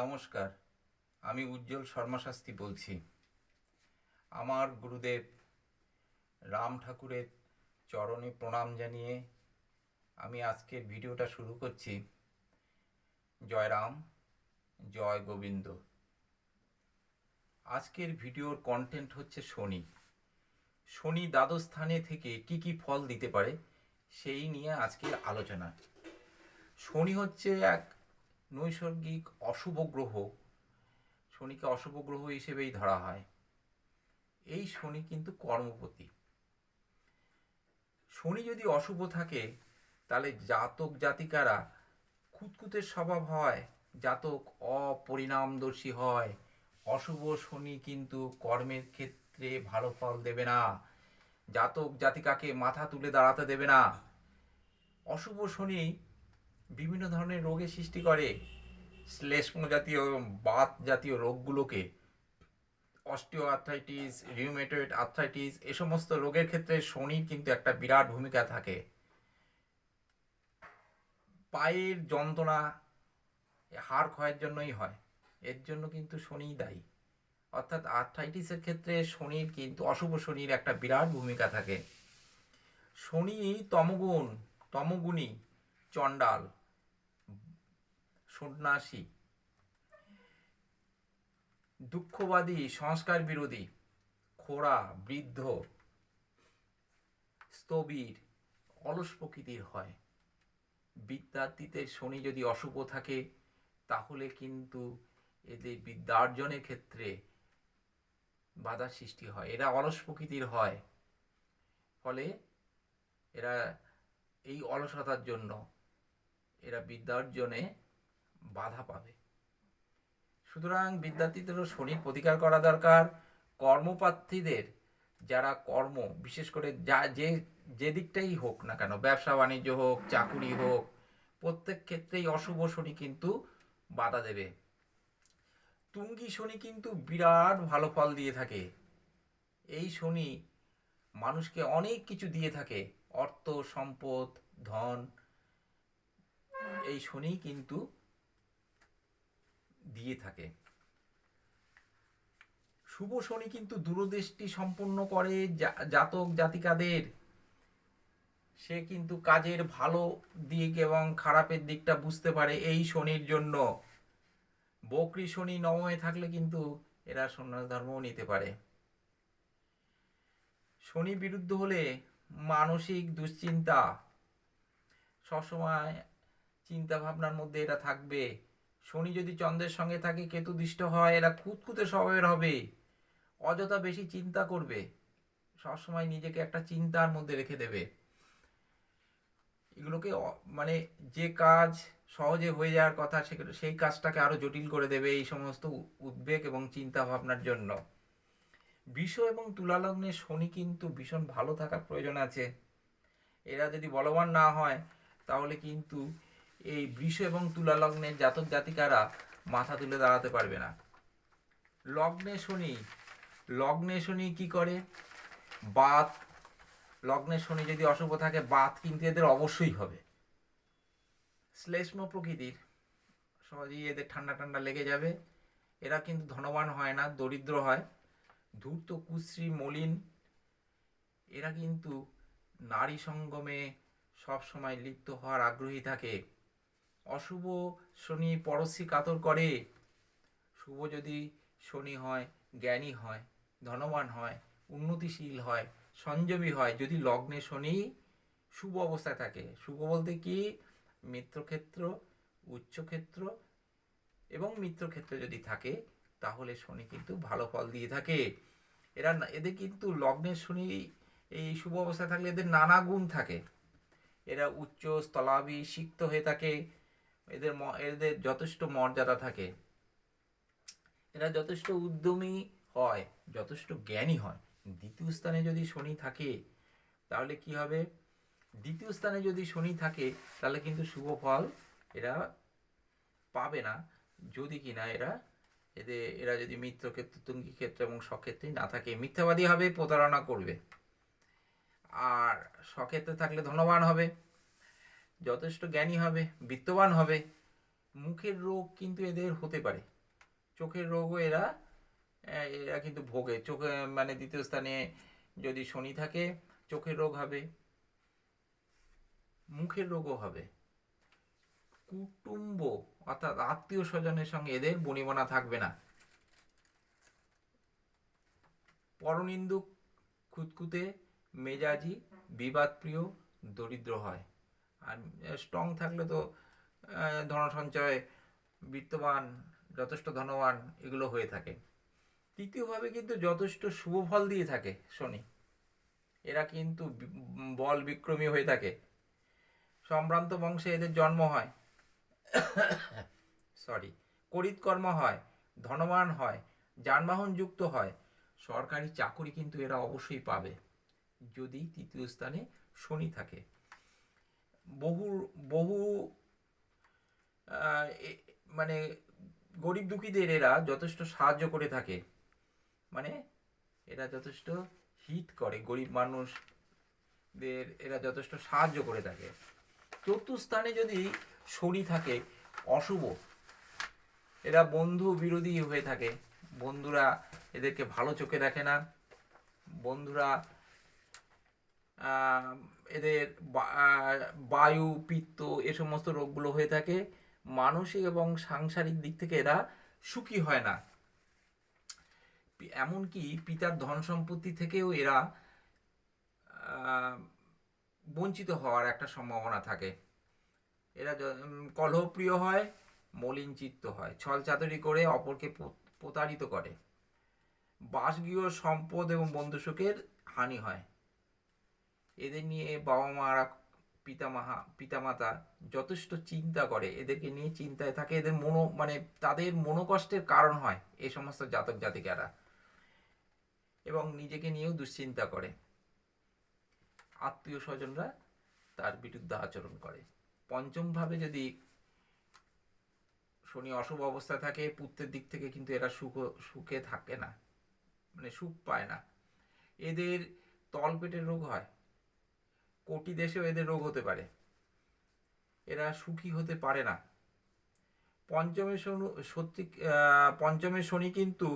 নমস্কার, আমি উজ্জ্বল শর্মা শাস্ত্রী বলছি। আমার গুরুদেব রাম ঠাকুরের চরণে প্রণাম জানিয়ে আমি আজকের ভিডিওটা শুরু করছি। জয় রাম, জয় গোবিন্দ। আজকের ভিডিওর কন্টেন্ট হচ্ছে শনি। শনি দ্বাদশ স্থানে থেকে কি কি ফল দিতে পারে সেই নিয়ে আজকের আলোচনা। শনি হচ্ছে এক নৈসর্গিক অশুভ গ্রহ। শনিকে অশুভ গ্রহ হিসেবেই ধরা হয়। এই শনি কিন্তু কর্মপতি। শনি যদি অশুভ থাকে তাহলে জাতক জাতিকারা খুঁতখুঁতে স্বভাব হয়, জাতক অপরিণামদর্শী হয়। অশুভ শনি কিন্তু কর্মের ক্ষেত্রে ভালো ফল দেবে না, জাতক জাতিকাকে মাথা তুলে দাঁড়াতে দেবে না। অশুভ শনি বিভিন্ন ধরনের রোগের সৃষ্টি করে। শ্লেষ্ম জাতীয় বাত জাতীয় রোগগুলোকে, অস্টিও আর্থ্রাইটিস, রিউমেটয়েড আর্থ্রাইটিস, এ সমস্ত রোগের ক্ষেত্রে শনির কিন্তু একটা বিরাট ভূমিকা থাকে। পায়ের যন্ত্রণা হাড় ক্ষয়ের জন্যই হয়, এর জন্য কিন্তু শনিই দায়ী। অর্থাৎ আর্থ্রাইটিসের ক্ষেত্রে শনির কিন্তু অশুভ শনির একটা বিরাট ভূমিকা থাকে। শনি তমগুণী, চণ্ডাল, সন্ন্যাসী, দুঃখবাদী, সংস্কার বিরোধী, খোড়া, বৃদ্ধ, স্থবির, অলস প্রকৃতির হয়। বিদ্যার্থীদের শনি যদি অশুভ থাকে তাহলে কিন্তু এদের বিদ্যার্জনের ক্ষেত্রে বাধার সৃষ্টি হয়। এরা অলস প্রকৃতির হয়, ফলে এরা এই অলসতার জন্য এরা বিদ্যার্জনে বাধা পাবে। সুতরাং বিদ্যার্থীদেরও শনির প্রতিকার করা দরকার। কর্মপ্রার্থীদের যারা কর্ম, বিশেষ করে যে দিকটাই হোক না কেন, ব্যবসা বাণিজ্য হোক, চাকুরি হোক, প্রত্যেক ক্ষেত্রেই অশুভ শনি কিন্তু বাধা দেবে। তুঙ্গি শনি কিন্তু বিরাট ভালো ফল দিয়ে থাকে। এই শনি মানুষকে অনেক কিছু দিয়ে থাকে, অর্থ, সম্পদ, ধন, এই শনি কিন্তু দিয়ে থাকে। শুভ শনি কিন্তু দূরদৃষ্টি সম্পন্ন করে জাতক জাতিকাদের। সে কিন্তু কাজের ভালো দিক এবং খারাপের দিকটা বুঝতে পারে এই শনির জন্য। বকরি শনি নবমে থাকলে কিন্তু এরা সন্ন্যাস ধর্মও নিতে পারে। শনি বিরুদ্ধ হলে মানসিক দুশ্চিন্তা, সবসময় চিন্তা ভাবনার মধ্যে এরা থাকবে। শনি যদি চন্দ্রের সঙ্গে থাকে, কেতু দৃষ্ট হয়, এরা খুঁতখুঁতে স্বভাবের হবে, অযথা বেশি চিন্তা করবে, সবসময় নিজেকে একটা চিন্তার মধ্যে রেখে দেবে। এগুলোকে মানে যে কাজ সহজে হয়ে যাওয়ার কথা সেই কাজটাকে আরো জটিল করে দেবে এই সমস্ত উদ্বেগ এবং চিন্তা ভাবনার জন্য। বৃষ এবং তুলা লগ্নে শনি কিন্তু ভীষণ ভালো থাকার প্রয়োজন আছে। এরা যদি বলবান না হয় তাহলে কিন্তু এই বৃষ এবং তুলা লগ্নের জাতক জাতিকারা মাথা তুলে দাঁড়াতে পারবে না। লগ্নে শনি কি করে? বাত, লগ্নের শনি যদি অশুভ থাকে, বাত কিন্তু এদের অবশ্যই হবে। শ্লেষ্ম প্রকৃতির, সহজেই এদের ঠান্ডা ঠান্ডা লেগে যাবে। এরা কিন্তু ধনবান হয় না, দরিদ্র হয়। ধূর্ত, কুশ্রী, মলিন, এরা কিন্তু নারী সঙ্গমে সব সময় লিপ্ত হওয়ার আগ্রহী থাকে। অশুভ শনি পরশ্রী কাতর করে। শুভ যদি শনি হয়, জ্ঞানী হয়, ধনবান হয়, উন্নতিশীল হয়, সংযমী হয়। যদি লগ্নে শনি শুভ অবস্থায় থাকে, শুভ বলতে কি, মিত্রক্ষেত্র, উচ্চক্ষেত্র এবং মিত্রক্ষেত্রে যদি থাকে তাহলে শনি কিন্তু ভালো ফল দিয়ে থাকে। এদের কিন্তু লগ্নের শনি এই শুভ অবস্থায় থাকলে এদের নানা গুণ থাকে। এরা উচ্চ স্থলাভি সিক্ত হয়ে থাকে। এদের যথেষ্ট মর্যাদা থাকে। এরা যথেষ্ট উদ্যমী হয়, যথেষ্ট জ্ঞানী হয়। দ্বিতীয় স্থানে যদি শনি থাকে তাহলে কি হবে? দ্বিতীয় স্থানে যদি শনি থাকে তাহলে কিন্তু শুভ ফল এরা পাবে না, যদি কিনা এরা যদি মিত্রক্ষেত্র, তুঙ্গি ক্ষেত্র এবং স্বক্ষেত্রে না থাকে। মিথ্যাবাদী হবে, প্রতারণা করবে। আর স্বক্ষেত্রে থাকলে ধনবান হবে, যথেষ্ট জ্ঞানী হবে, বিত্তবান হবে, মুখের রোগ কিন্তু এদের হতে পারে, চোখের রোগও এরা এরা কিন্তু ভোগে। চোখে মানে দ্বিতীয় স্থানে যদি শনি থাকে চোখের রোগ হবে, মুখের রোগও হবে। কুটুম্ব অর্থাৎ আত্মীয় স্বজনের সঙ্গে এদের বনিবনা থাকবে না। পরনিন্দুক, খুঁতখুঁতে, মেজাজি, বিবাদপ্রিয়, দরিদ্র হয়। আর স্ট্রং থাকলে তো ধন সঞ্চয়, বিত্তবান, যথেষ্ট ধনবান এগুলো হয়ে থাকে। তৃতীয়ভাবে কিন্তু যথেষ্ট শুভ ফল দিয়ে থাকে শনি। এরা কিন্তু বল বিক্রমী হয়ে থাকে। সম্ভ্রান্ত বংশে এদের জন্ম হয়, সরি, করিতকর্ম হয়, ধনবান হয়, যানবাহন যুক্ত হয়, সরকারি চাকুরি কিন্তু এরা অবশ্যই পাবে যদি তৃতীয় স্থানে শনি থাকে। বহু বহু মানে গরিব দুঃখীদের এরা যথেষ্ট সাহায্য করে থাকে, মানে এরা যথেষ্ট হিত করে, গরিব মানুষদের এরা যথেষ্ট সাহায্য করে থাকে। চতুর্স্থানে যদি শনি থাকে অশুভ, এরা বন্ধু বিরোধী হয়ে থাকে। বন্ধুরা এদেরকে ভালো চোখে দেখে না। বন্ধুরা এদের বায়ু, পিত্ত এ সমস্ত রোগগুলো হয়ে থাকে। মানসিক এবং সাংসারিক দিক থেকে এরা সুখী হয় না। এমনকি পিতার ধন সম্পত্তি থেকেও এরা বঞ্চিত হওয়ার একটা সম্ভাবনা থাকে। এরা কলহপ্রিয় হয়, মলিন চিত্ত হয়, ছল চাতুরি করে অপরকে প্রতারিত করে। বাসগৃহ সম্পদ এবং বন্ধু সুখের হানি হয়। এদের নিয়ে বাবা মারা, পিতামাতা যথেষ্ট চিন্তা করে, এদেরকে নিয়ে চিন্তায় থাকে। এদের মানে তাদের মনোকষ্টের কারণ হয় এই সমস্ত জাতক জাতিকারা, এবং নিজেকে নিয়েও দুশ্চিন্তা করে। আত্মীয় স্বজনরা তার বিরুদ্ধে আচরণ করে। পঞ্চম ভাবে যদি শনি অশুভ অবস্থা থাকে, পুত্রের দিক থেকে কিন্তু এরা সুখে থাকে না, মানে সুখ পায় না। এদের তলপেটের রোগ হয়, কোটি দেশেও এদের রোগ হতে পারে, এরা সুখী হতে পারে না। পঞ্চমে শনি সত্যি, পঞ্চমে শনি কিন্তু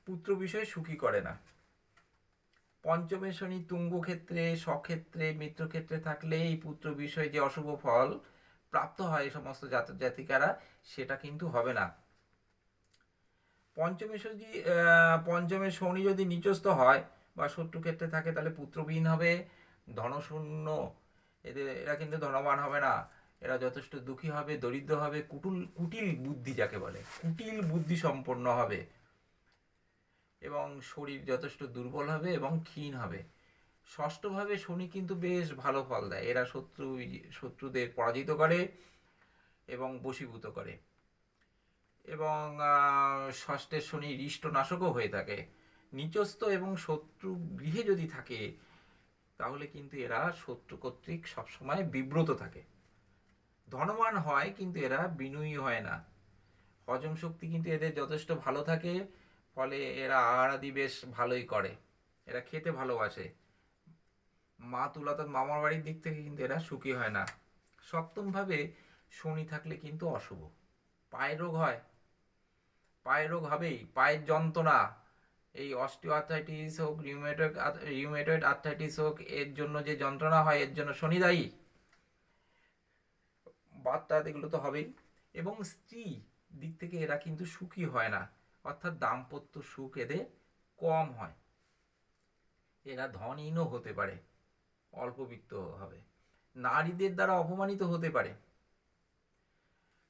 পুত্র বিষয়ে সুখী করে না। পঞ্চমে শনি তুঙ্গ ক্ষেত্রে, স্বক্ষেত্রে, মিত্রক্ষেত্রে থাকলে এই পুত্র বিষয়ে যে অশুভ ফল প্রাপ্ত হয় এই সমস্ত জাতক জাতিকারা, সেটা কিন্তু হবে না। পঞ্চমে শনি যদি নিচস্থ হয় বা শত্রু ক্ষেত্রে থাকে তাহলে পুত্রবিহীন হবে, ধনশূন্য, এরা কিন্তু ধনবান হবে না। এরা যথেষ্ট দুঃখী হবে, দরিদ্র হবে, কুটিল বুদ্ধি যাকে বলে, কুটিল বুদ্ধি সম্পন্ন হবে, এবং শরীর যথেষ্ট দুর্বল হবে এবং ক্ষীণ হবে। ষষ্ঠভাবে শনি কিন্তু বেশ ভালো ফল দেয়। এরা শত্রুদের পরাজিত করে এবং বশীভূত করে, এবং ষষ্ঠের শনি হৃষ্টনাশকও হয়ে থাকে। নিচস্থ এবং শত্রু গৃহে যদি থাকে তাহলে কিন্তু এরা শত্রু কর্তৃক সবসময় বিব্রত থাকে। ধনবান হয় কিন্তু এরা বিনয়ী হয় না। হজম শক্তি কিন্তু এদের যথেষ্ট ভালো থাকে, ফলে এরা আহারাদি বেশ ভালোই করে। এরা খেতে ভালোবাসে। মা তুলাতে মামার বাড়ির দিক থেকে কিন্তু এরা সুখী হয় না। সপ্তম ভাবে শনি থাকলে কিন্তু অশুভ। পায়ের রোগ হয়, পায়ের রোগ হবেই, পায়ের যন্ত্রণা, এই অস্টিওআর্থ্রাইটিস হোক, রিউমেটয়েড আর্থ্রাইটিস হোক, এর জন্য যে যন্ত্রণা হয় এর জন্য শনি দায়ী। বাচ্চা এগুলো তো হবেই। এবং স্ত্রী দিক থেকে এরা কিন্তু সুখী হয় না, অর্থাৎ দাম্পত্য সুখ এদের কম হয়। এরা ধনহীনও হতে পারে, অল্পবিত্ত হবে, নারীদের দ্বারা অপমানিত হতে পারে।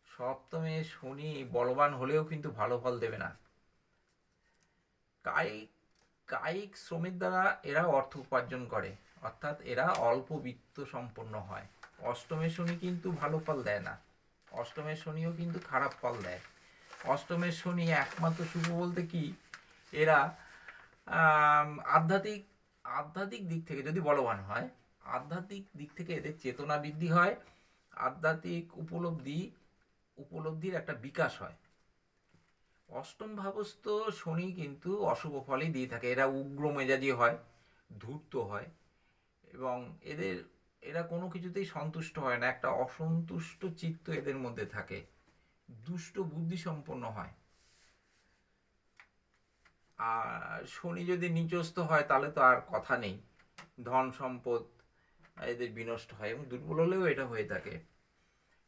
সপ্তমে শনি বলবান হলেও কিন্তু ভালো ফল দেবে না। কায়িক কায়িক শ্রমের দ্বারা এরা অর্থ উপার্জন করে, অর্থাৎ এরা অল্প বিত্ত সম্পন্ন হয়। অষ্টমের শনি কিন্তু ভালো ফল দেয় না, অষ্টমের শনিও কিন্তু খারাপ ফল দেয়। অষ্টমের শনি একমাত্র শুভ বলতে কি, এরা আধ্যাত্মিক আধ্যাত্মিক দিক থেকে যদি বলবান হয়, আধ্যাত্মিক দিক থেকে এদের চেতনা বৃদ্ধি হয়, আধ্যাত্মিক উপলব্ধির একটা বিকাশ হয়। অষ্টম ভাবস্থ শনি কিন্তু অশুভ ফলই দিয়ে থাকে। এরা উগ্র মেজাজি হয়, ধূর্ত হয়, এবং এরা কোনো কিছুতেই সন্তুষ্ট হয় না, একটা অসন্তুষ্ট চিত্ত এদের মধ্যে থাকে। দুষ্ট বুদ্ধি সম্পন্ন হয়। আর শনি যদি নিচস্থ হয় তাহলে তো আর কথা নেই, ধন সম্পদ এদের বিনষ্ট হয়, এবং দুর্বল হলেও এটা হয়ে থাকে।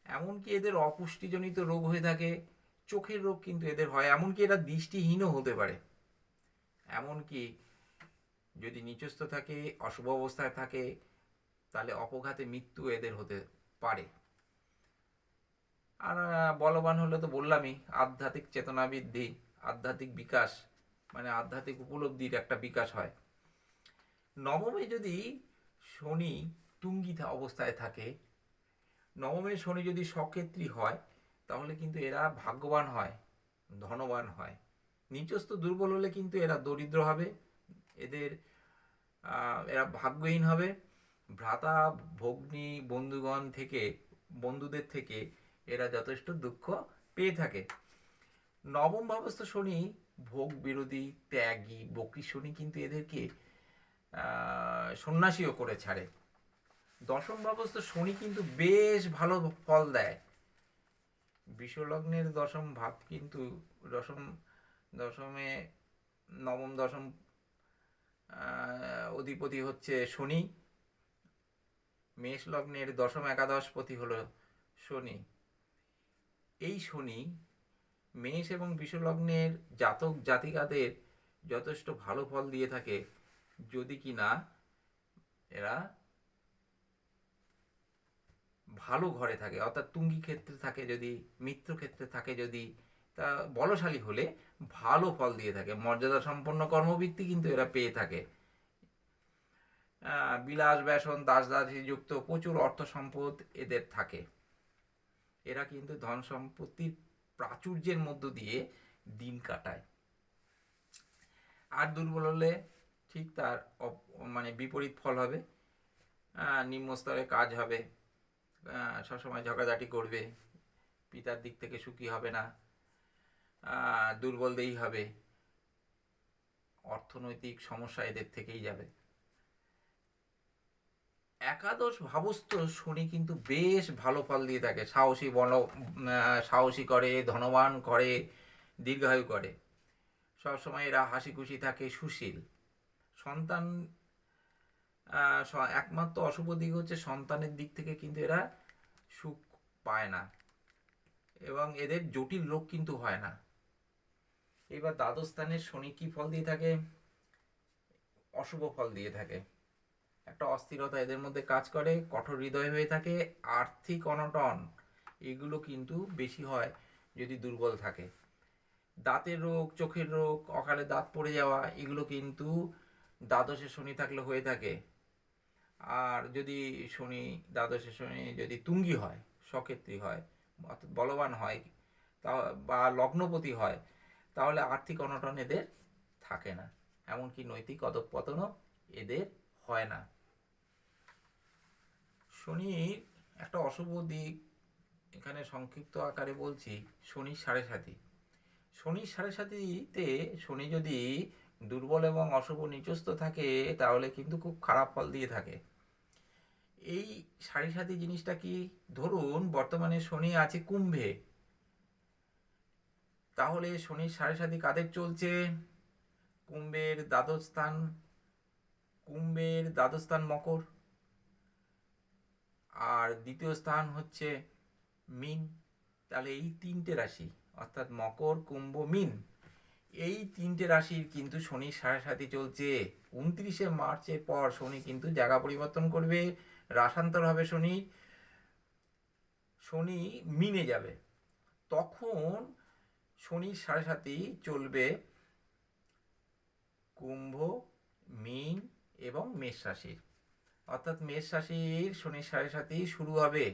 এমনকি এদের অপুষ্টিজনিত রোগ হয়ে থাকে, চোখের রোগ কিন্তু এদের হয়, এমনকি এরা দৃষ্টিহীনও হতে পারে। এমনকি যদি নিচস্থ থাকে, অশুভ অবস্থায় থাকে, তাহলে অপঘাতে মৃত্যু এদের হতে পারে। আর বলবান হলে তো বললামই, আধ্যাত্মিক চেতনা বৃদ্ধি, আধ্যাত্মিক বিকাশ, মানে আধ্যাত্মিক উপলব্ধির একটা বিকাশ হয়। নবমে যদি শনি তুঙ্গি অবস্থায় থাকে, নবমে শনি যদি সক্ষেত্রী হয়, তাহলে কিন্তু এরা ভাগ্যবান হয়, ধনবান হয়। নিচস্থ দুর্বল হলে কিন্তু এরা দরিদ্র হবে, এদের এরা ভাগ্যহীন হবে, ভ্রাতা ভগ্নী বন্ধুগণ থেকে, বন্ধুদের থেকে এরা যথেষ্ট দুঃখ পেয়ে থাকে। নবম ভাবস্থ শনি ভোগ বিরোধী, ত্যাগী, বকরি শনি কিন্তু এদেরকে সন্ন্যাসীও করে ছাড়ে। দশম ভাবস্থ শনি কিন্তু বেশ ভালো ফল দেয়। বিশ্বলগ্নের দশম ভাব কিন্তু, দশমে নবম দশম অধিপতি হচ্ছে শনি, মেষ লগ্নের দশম একাদশপতি হলো শনি। এই শনি মেষ এবং বিশ্বলগ্নের জাতক জাতিকাদের যথেষ্ট ভালো ফল দিয়ে থাকে, যদি কিনা এরা ভালো ঘরে থাকে, অর্থাৎ তুঙ্গি ক্ষেত্রে থাকে যদি, মিত্র ক্ষেত্রে থাকে যদি, তা বলশালী হলে ভালো ফল দিয়ে থাকে, মর্যাদা সম্পন্ন কর্মবৃত্তি কিন্তু এরা পেয়ে থাকে। বিলাস ব্যসন দাস দাসী যুক্ত প্রচুর অর্থ সম্পদ এদের থাকে। এরা কিন্তু ধন সম্পত্তির প্রাচুর্যের মধ্য দিয়ে দিন কাটায়। আর দুর্বল হলে ঠিক তার মানে বিপরীত ফল হবে, নিম্ন স্তরে কাজ হবে, সবসময় ঝগড়াঝাটি করবে, পিতার দিক থেকে সুখী হবে না, দুর্বল দেই হবে, অর্থনৈতিক সমস্যা এদের থেকেই যাবে। একাদশ ভাবস্থ শনি কিন্তু বেশ ভালো ফল দিয়ে থাকে, সাহসী করে, ধনবান করে, দীর্ঘায়ু করে, সবসময় এরা হাসি খুশি থাকে, সুশীল। সন্তান একমাত্র অশুভ দিক হচ্ছে সন্তানের দিক থেকে কিন্তু এরা সুখ পায় না, এবং এদের জটিল রোগ কিন্তু হয় না। এবার দ্বাদশ স্থানের শনি কি ফল দিয়ে থাকে? অশুভ ফল দিয়ে থাকে। একটা অস্থিরতা এদের মধ্যে কাজ করে, কঠোর হৃদয় হয়ে থাকে, আর্থিক অনটন এগুলো কিন্তু বেশি হয় যদি দুর্বল থাকে। দাঁতের রোগ, চোখের রোগ, অকালে দাঁত পড়ে যাওয়া, এগুলো কিন্তু দ্বাদশে শনি থাকলে হয়ে থাকে। আর যদি শনি, দ্বাদশে শনি যদি তুঙ্গি হয়, সক্ষেত্রী হয়, অর্থাৎ বলবান হয়, তা বা লগ্নপতি হয়, তাহলে আর্থিক অনটন এদের থাকে না, এমনকি নৈতিক অধঃপতনও এদের হয় না। শনির একটা অশুভ দিক এখানে সংক্ষিপ্ত আকারে বলছি, শনির সাড়ে সাথী। শনির সাড়ে সাথীতে শনি যদি দুর্বল এবং অশুভ নিচস্থ থাকে, তাহলে কিন্তু খুব খারাপ ফল দিয়ে থাকে। এই সাড়ে সাথী জিনিসটা কি? ধরুন বর্তমানে শনি আছে কুম্ভে, তাহলে শনির সাড়ে সাথী কাদের চলছে? কুম্ভের দ্বাদশ স্থান, কুম্ভের দ্বাদশ স্থান মকর, আর দ্বিতীয় স্থান হচ্ছে মীন। তাহলে এই তিনটে রাশি, অর্থাৎ মকর, কুম্ভ, মীন, এই তিনটে রাশির কিন্তু শনির সাড়ে সাথী চলছে। 29শে মার্চের পর শনি কিন্তু জায়গা পরিবর্তন করবে, রাশান্তর হবে শনি, শনি মিনে যাবে। তখন শনির সাড়ে সাথী চলবে কুম্ভ, মীন এবং মেষ রাশির, অর্থাৎ মেষ রাশির শনির সাড়ে সাথী শুরু হবে।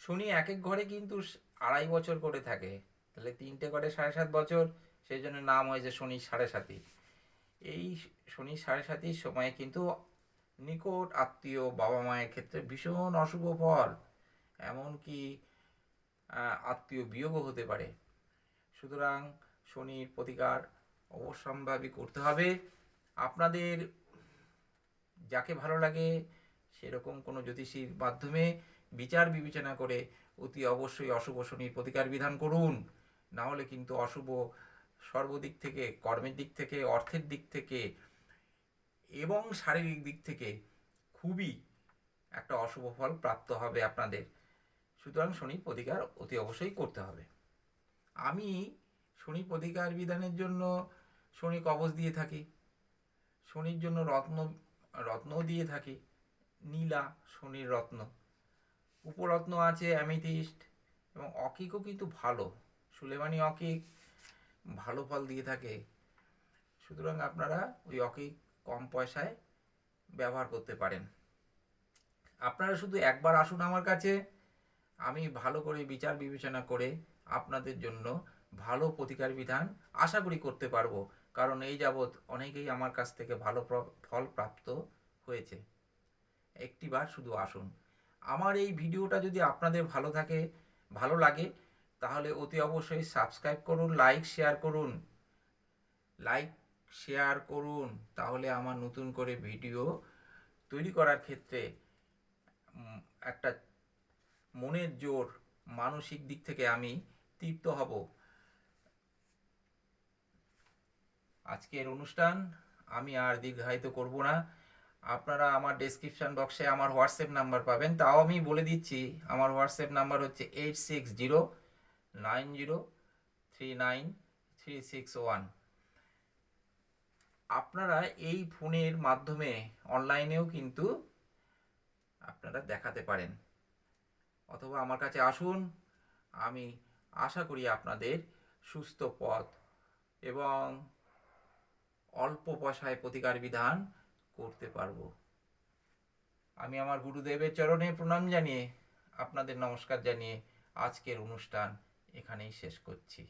শনি এক এক ঘরে কিন্তু 2.5 বছর করে থাকে, তাহলে 3টে ঘরে 7.5 বছর, সেই জন্য নাম হয়েছে শনির সাড়ে সাথী। এই শনির সাড়ে সাথীর সময় কিন্তু নিকট আত্মীয়, বাবা মায়ের ক্ষেত্রে ভীষণ অশুভ ফল, এমনকি আত্মীয় বিয়োগও হতে পারে। সুতরাং শনির প্রতিকার অবশ্যম্ভাবী করতে হবে। আপনাদের যাকে ভালো লাগে সেরকম কোনো জ্যোতিষীর মাধ্যমে বিচার বিবেচনা করে অতি অবশ্যই অশুভ শনির প্রতিকার বিধান করুন, না হলে কিন্তু অশুভ সর্বদিক থেকে, কর্মের দিক থেকে, অর্থের দিক থেকে এবং শারীরিক দিক থেকে খুবই একটা অশুভ ফল প্রাপ্ত হবে আপনাদের। সুতরাং শনির প্রতিকার অতি অবশ্যই করতে হবে। আমি শনি প্রতিকার বিধানের জন্য শনি কবচ দিয়ে থাকি, শনির জন্য রত্নও দিয়ে থাকি। নীলা শনির রত্ন, উপরত্ন আছে অ্যামিথিস্ট, এবং অকিকও কিন্তু ভালো, সুলেমানি অকিক ভালো ফল দিয়ে থাকে। সুতরাং আপনারা ওই অকিক কম পয়সায় ব্যবহার করতে পারেন। আপনারা শুধু একবার আসুন আমার কাছে, আমি ভালো করে বিচার বিবেচনা করে আপনাদের জন্য ভালো প্রতিকার বিধান আশা করি করতে পারবো, কারণ এই যাবৎ অনেকেই আমার কাছ থেকে ভালো ফল প্রাপ্ত হয়েছে। একটিবার শুধু আসুন। আমার এই ভিডিওটা যদি আপনাদের ভালো লাগে, তাহলে অতি অবশ্যই সাবস্ক্রাইব করুন, লাইক শেয়ার করুন। তাহলে আমার নতুন করে ভিডিও তৈরি করার ক্ষেত্রে একটা মনের জোর, মানসিক দিক থেকে আমি তৃপ্ত হব। আজকের অনুষ্ঠান আমি আর দীর্ঘায়িত করব না। আপনারা আমার ডেসক্রিপশন বক্সে আমার হোয়াটসঅ্যাপ নাম্বার পাবেন, তাও আমি বলে দিচ্ছি। আমার হোয়াটসঅ্যাপ নাম্বার হচ্ছে 8609039361। আপনারা এই ফোনের মাধ্যমে অনলাইনেও কিন্তু আপনারা দেখাতে পারেন, অথবা আমার কাছে আসুন। আমি আশা করি আপনাদের সুস্থ পথ এবং অল্প পয়সায় প্রতিকার বিধান করতে পারবো। আমি আমার গুরুদেবের চরণে প্রণাম জানিয়ে, আপনাদের নমস্কার জানিয়ে আজকের অনুষ্ঠান এখানেই শেষ করছি।